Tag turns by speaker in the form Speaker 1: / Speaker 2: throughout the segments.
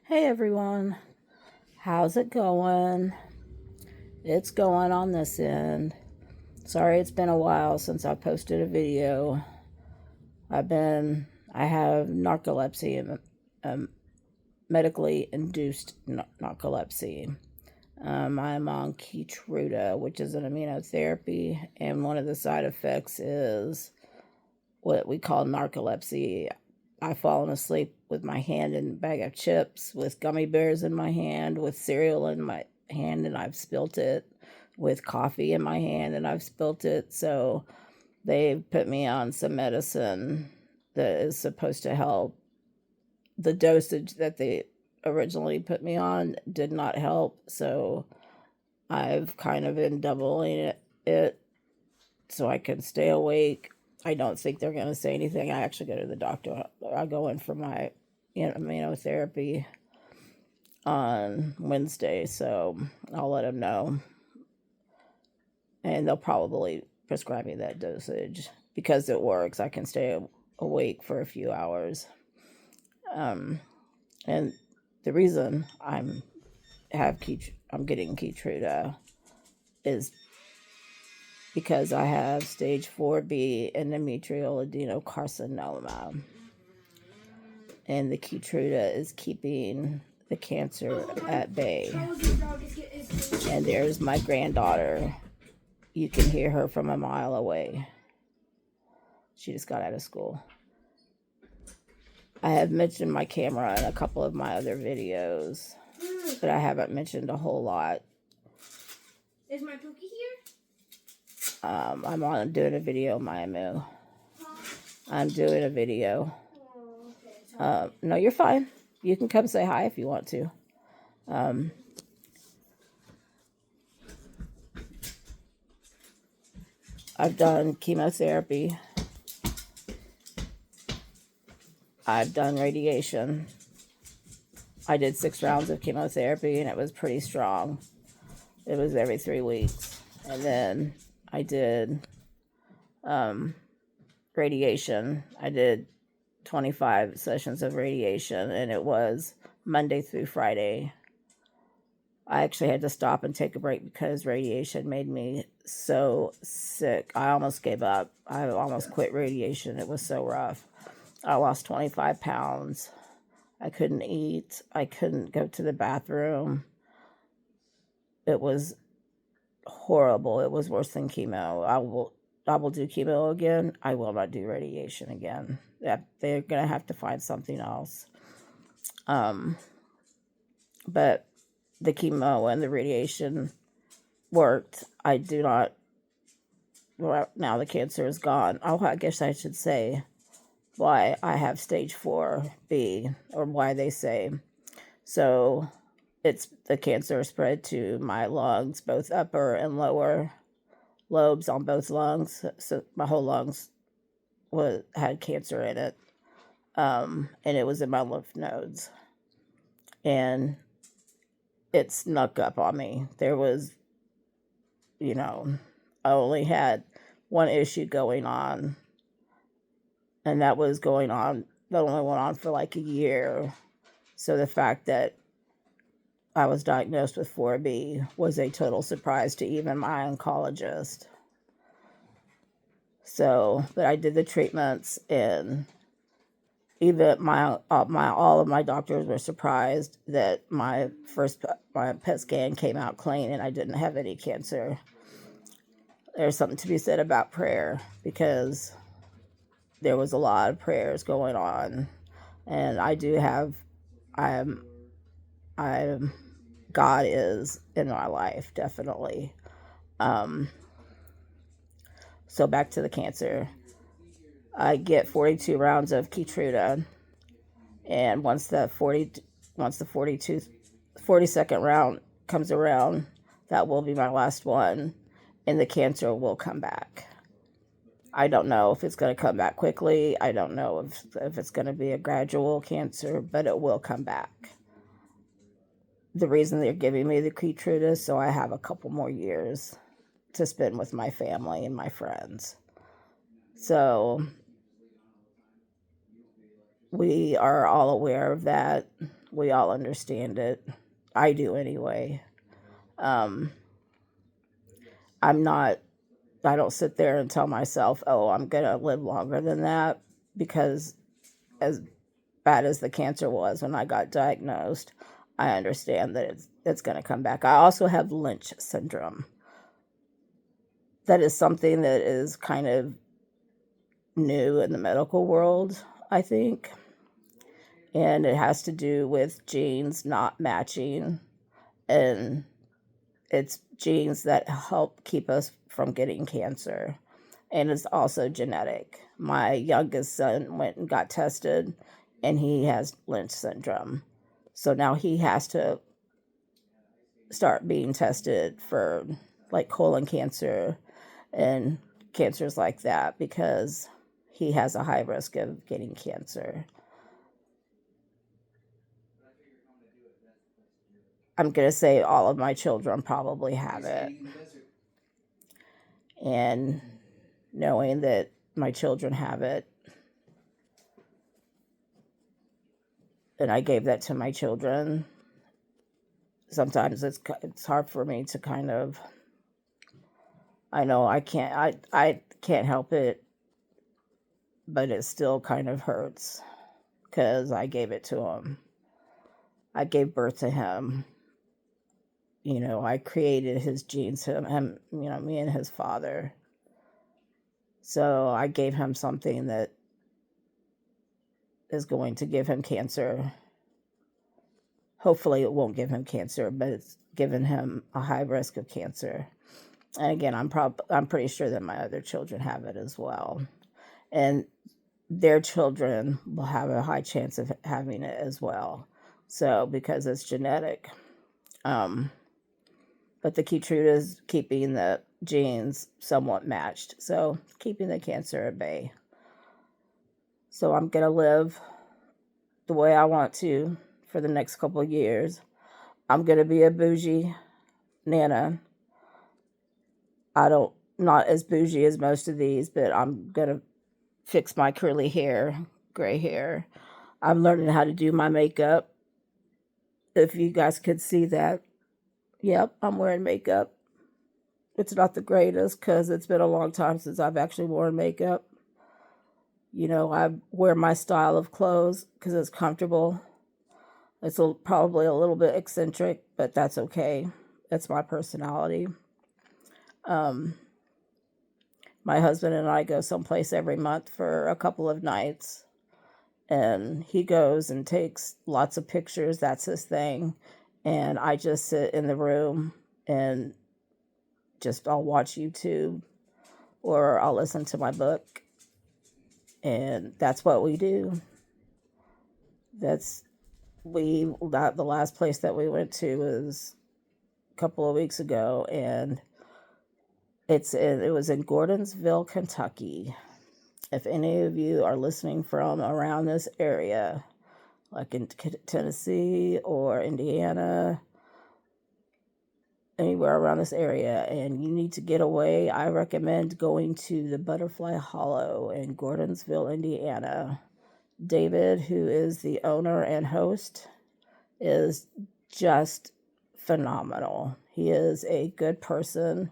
Speaker 1: Hey everyone, how's it going? It's going on this end. Sorry it's been a while since I posted a video. I have narcolepsy, um, medically induced narcolepsy. I'm on Keytruda, which is an immunotherapy, and one of the side effects is what we call narcolepsy. I've fallen asleep with my hand in a bag of chips, with gummy bears in my hand, with cereal in my hand, and I've spilt it, with coffee in my hand, and I've spilt it. So they put me on some medicine that is supposed to help. The dosage that they originally put me on did not help, so I've kind of been doubling it so I can stay awake. I don't think they're going to say anything. I actually go to the doctor. I go in for my immunotherapy on Wednesday, so I'll let them know. And they'll probably prescribe me that dosage because it works. I can stay awake for a few hours. And the reason I'm getting Keytruda is because I have stage 4B endometrial adenocarcinoma. And the Keytruda is keeping the cancer at bay. And there's my granddaughter. You can hear her from a mile away. She just got out of school. I have mentioned my camera in a couple of my other videos, but I haven't mentioned a whole lot.
Speaker 2: Is my Pookie here?
Speaker 1: I'm doing a video, Mayamu. I'm doing a video.
Speaker 2: Okay.
Speaker 1: No, you're fine. You can come say hi if you want to. I've done chemotherapy. I've done radiation. I did 6 rounds of chemotherapy and it was pretty strong. It was every 3 weeks. And then I did radiation. I did 25 sessions of radiation and it was Monday through Friday. I actually had to stop and take a break because radiation made me so sick. I almost gave up. I almost quit radiation. It was so rough. I lost 25 pounds. I couldn't eat. I couldn't go to the bathroom. It was horrible. It was worse than chemo. I will do chemo again. I will not do radiation again. They're going to have to find something else. But the chemo and the radiation worked. I do not. Well, now the cancer is gone. Oh, I guess I should say why I have stage 4B, or why they say. So it's the cancer spread to my lungs, both upper and lower lobes on both lungs. So my whole lungs had cancer in it, and it was in my lymph nodes, and it snuck up on me. There was, I only had one issue going on, and that only went on for like a year. So the fact that I was diagnosed with 4B was a total surprise to even my oncologist. So, but I did the treatments, and even all of my doctors were surprised that my PET scan came out clean and I didn't have any cancer. There's something to be said about prayer, because there was a lot of prayers going on, and God is in my life, definitely. So back to the cancer. I get 42 rounds of Keytruda, and once the 42nd round comes around, that will be my last one, and the cancer will come back. I don't know if it's going to come back quickly. I don't know if it's going to be a gradual cancer, but it will come back. The reason they're giving me the Keytruda is so I have a couple more years to spend with my family and my friends. So we are all aware of that. We all understand it. I do anyway. Um, I'm not, I don't sit there and tell myself, oh, I'm going to live longer than that, because as bad as the cancer was when I got diagnosed, I understand that it's going to come back. I also have Lynch syndrome. That is something that is kind of new in the medical world, I think. And it has to do with genes not matching, and it's genes that help keep us from getting cancer. And it's also genetic. My youngest son went and got tested, and he has Lynch syndrome. So now he has to start being tested for like colon cancer and cancers like that, because he has a high risk of getting cancer. I'm going to say all of my children probably have it. And knowing that my children have it, and I gave that to my children, sometimes it's hard for me to kind of, I know I can't help it, but it still kind of hurts because I gave it to him. I gave birth to him. I created his genes, him, me and his father. So I gave him something that is going to give him cancer. Hopefully it won't give him cancer, but it's given him a high risk of cancer. And again, I'm pretty sure that my other children have it as well. And their children will have a high chance of having it as well. So, because it's genetic. But the Keytruda is keeping the genes somewhat matched. So, keeping the cancer at bay. So, I'm going to live the way I want to for the next couple of years. I'm going to be a bougie Nana. Not as bougie as most of these, but I'm going to fix my curly hair, gray hair. I'm learning how to do my makeup. If you guys could see that. Yep, I'm wearing makeup. It's not the greatest because it's been a long time since I've actually worn makeup. I wear my style of clothes because it's comfortable. It's probably a little bit eccentric, but that's okay. That's my personality. My husband and I go someplace every month for a couple of nights, and he goes and takes lots of pictures. That's his thing. And I just sit in the room and I'll watch YouTube, or I'll listen to my book. And that's what we do. The last place that we went to was a couple of weeks ago, and it was in Gordonsville, Kentucky. If any of you are listening from around this area, like in Tennessee or Indiana, anywhere around this area, and you need to get away, I recommend going to the Butterfly Hollow in Gordonsville, Indiana. David, who is the owner and host, is just phenomenal. He is a good person.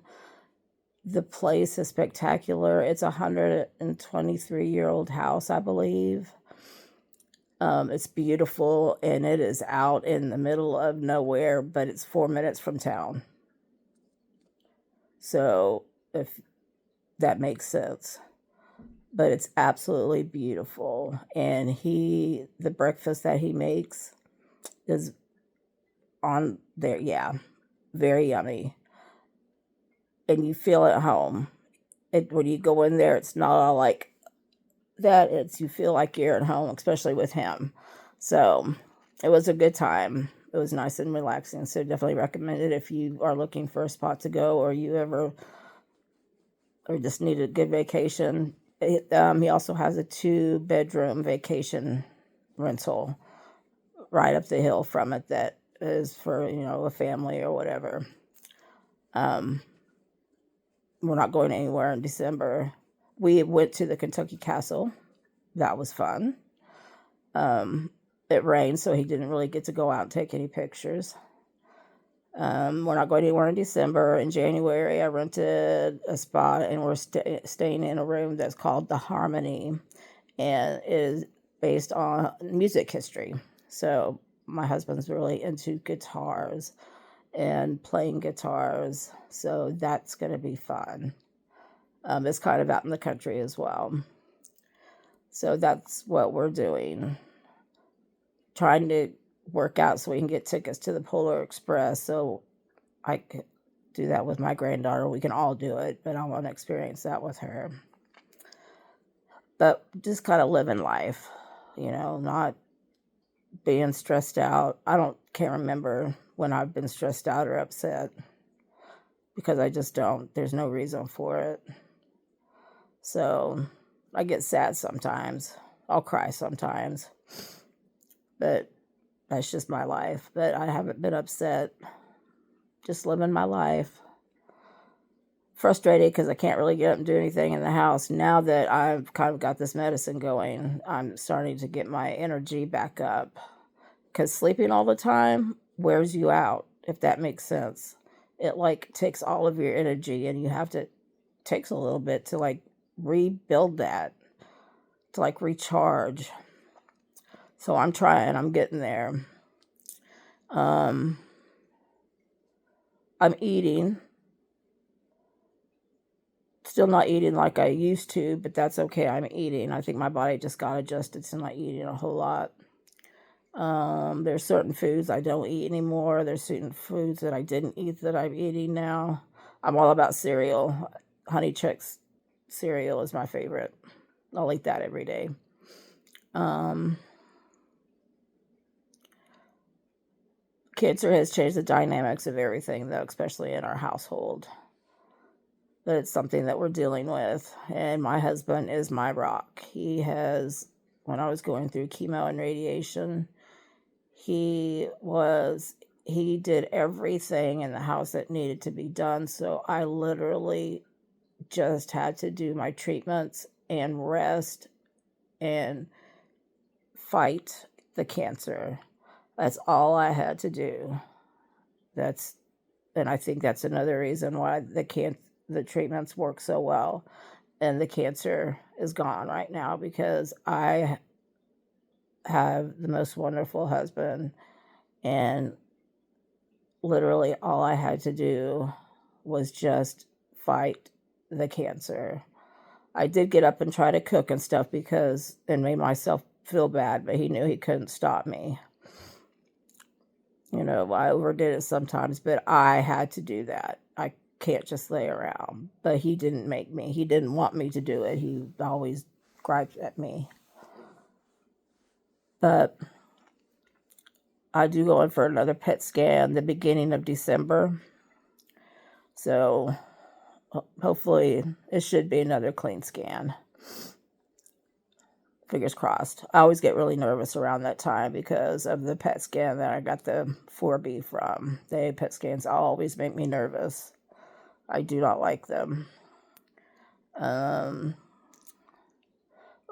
Speaker 1: The place is spectacular. It's a 123-year-old house, I believe. It's beautiful, and it is out in the middle of nowhere, but it's 4 minutes from town. So, if that makes sense. But it's absolutely beautiful. And the breakfast that he makes is on there, yeah, very yummy. And you feel at home. When you go in there, it's not all like that. You feel like you're at home, especially with him. So it was a good time. It was nice and relaxing. So definitely recommend it if you are looking for a spot to go, or just need a good vacation. He also has a 2-bedroom vacation rental right up the hill from it that is for, a family or whatever. We're not going anywhere in December. We went to the Kentucky Castle. That was fun. it rained, so he didn't really get to go out and take any pictures. We're not going anywhere in December. In January, I rented a spot, and we're staying in a room that's called The Harmony, and it is based on music history. So my husband's really into guitars and playing guitars, so that's going to be fun. It's kind of out in the country as well. So that's what we're doing. Trying to work out so we can get tickets to the Polar Express so I could do that with my granddaughter. We can all do it, but I want to experience that with her. But just kind of living life, not being stressed out. Can't remember when I've been stressed out or upset, because I just don't. There's no reason for it. So I get sad sometimes. I'll cry sometimes. But that's just my life. But I haven't been upset. Just living my life. Frustrated because I can't really get up and do anything in the house. Now that I've kind of got this medicine going, I'm starting to get my energy back up. Because sleeping all the time wears you out, if that makes sense. It takes all of your energy, and takes a little bit to rebuild that, to recharge. So I'm trying, I'm getting there. I'm eating. Still not eating like I used to, but that's okay. I'm eating. I think my body just got adjusted to not eating a whole lot. There's certain foods I don't eat anymore. There's certain foods that I didn't eat that I'm eating now. I'm all about cereal. Honey Chex cereal is my favorite. I'll eat that every day. Cancer has changed the dynamics of everything, though, especially in our household. But it's something that we're dealing with. And my husband is my rock. When I was going through chemo and radiation, he did everything in the house that needed to be done. So I literally just had to do my treatments and rest and fight the cancer. That's all I had to do. And I think that's another reason why the treatments work so well, and the cancer is gone right now, because I have the most wonderful husband, and literally all I had to do was just fight the cancer. I did get up and try to cook and stuff and made myself feel bad, but he knew he couldn't stop me. I overdid it sometimes, but I had to do that. I can't just lay around. But he didn't make me. He didn't want me to do it. He always griped at me. But I do go in for another PET scan the beginning of December. So hopefully it should be another clean scan. Fingers crossed. I always get really nervous around that time because of the PET scan that I got the 4B from. The PET scans always make me nervous. I do not like them. I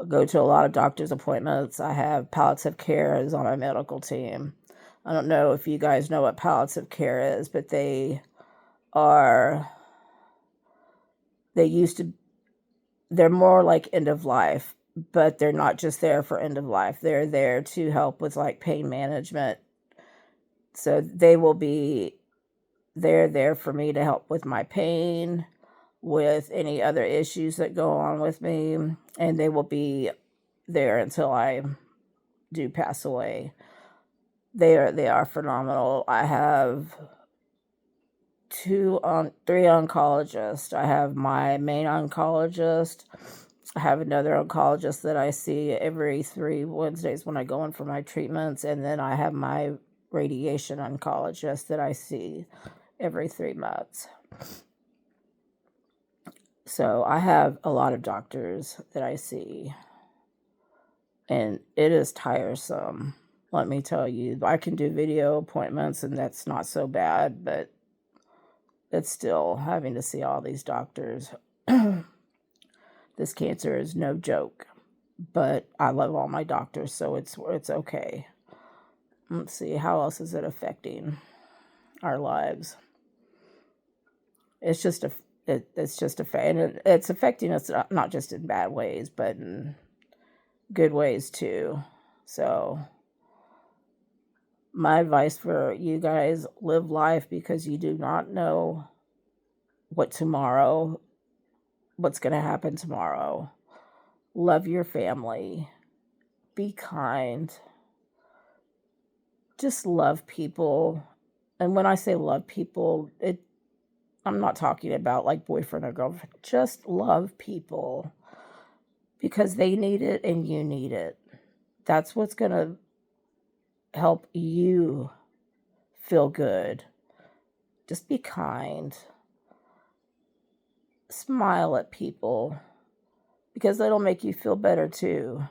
Speaker 1: go to a lot of doctor's appointments. I have palliative care is on my medical team. I don't know if you guys know what palliative care is, but they're more like end of life, but they're not just there for end of life. They're there to help with pain management. So they're there for me to help with my pain, with any other issues that go on with me, and they will be there until I do pass away. They are phenomenal. I have 3 oncologists. I have my main oncologist. I have another oncologist that I see every 3 Wednesdays when I go in for my treatments, and then I have my radiation oncologist that I see every 3 months. So I have a lot of doctors that I see, and it is tiresome, let me tell you. I can do video appointments, and that's not so bad, but it's still having to see all these doctors. This cancer is no joke, but I love all my doctors, so it's okay. let's see, how else is it affecting our lives? It's just and it's affecting us not just in bad ways, but in good ways too. So my advice for you guys: live life, because you do not know what's going to happen tomorrow. Love your family. Be kind. Just love people. And when I say love people, I'm not talking about like boyfriend or girlfriend. Just love people, because they need it and you need it. That's what's going to help you feel good. Just be kind. Smile at people, because that'll make you feel better too.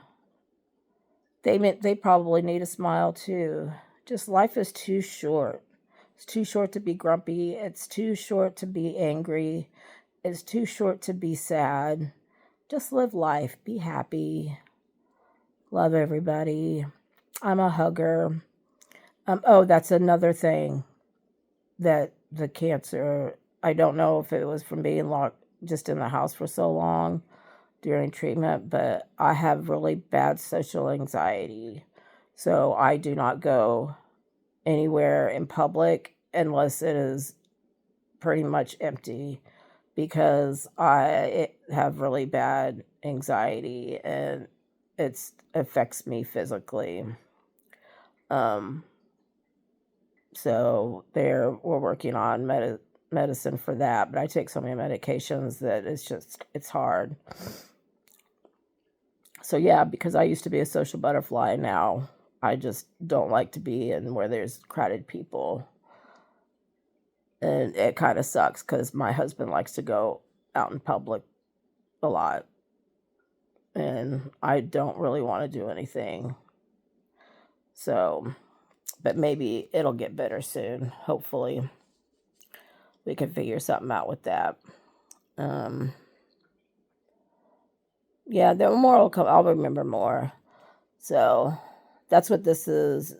Speaker 1: They probably need a smile too. Just life is too short. It's too short to be grumpy. It's too short to be angry. It's too short to be sad. Just live life. Be happy. Love everybody. I'm a hugger. Oh, that's another thing, that the cancer, I don't know if it was from being locked just in the house for so long during treatment, but I have really bad social anxiety. So I do not go anywhere in public unless it is pretty much empty, because I have really bad anxiety and it affects me physically. So we're working on medicine for that, but I take so many medications that it's hard. So yeah, because I used to be a social butterfly, now I just don't like to be in where there's crowded people. And it kind of sucks, because my husband likes to go out in public a lot, and I don't really want to do anything. So, but maybe it'll get better soon. Hopefully we can figure something out with that. Yeah, the more will come. I'll remember more. So that's what this is,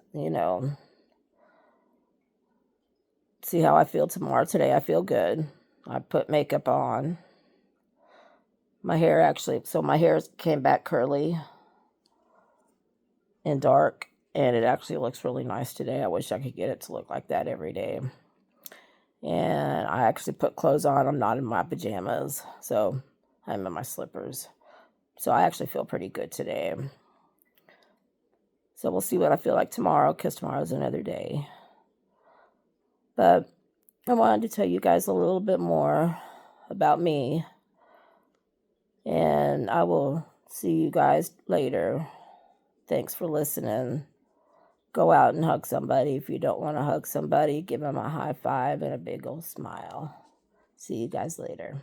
Speaker 1: See how I feel tomorrow. Today I feel good. I put makeup on. My hair came back curly and dark, and it actually looks really nice today. I wish I could get it to look like that every day. And I actually put clothes on. I'm not in my pajamas, so I'm in my slippers. So I actually feel pretty good today. So we'll see what I feel like tomorrow, because tomorrow's another day. But I wanted to tell you guys a little bit more about me. And I will see you guys later. Thanks for listening. Go out and hug somebody. If you don't want to hug somebody, give them a high five and a big old smile. See you guys later.